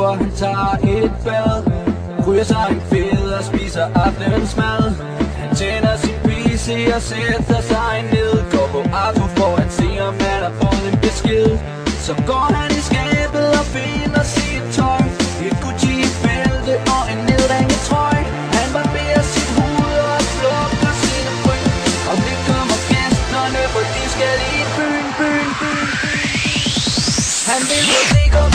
og han tager et bad. Ryger sig en fed og spiser aftensmad. Han tænder sin PC og sætter sig ned. Går på Arthur for at se om han har fået en besked. Så går han i skabet og finder sit tøj. Et Gucci-bælte og en nedringet trøje. Han barberer sit hoved og slukker sine bryn. Og det kommer gæsterne, for de skal i byen. Han vil jo se, om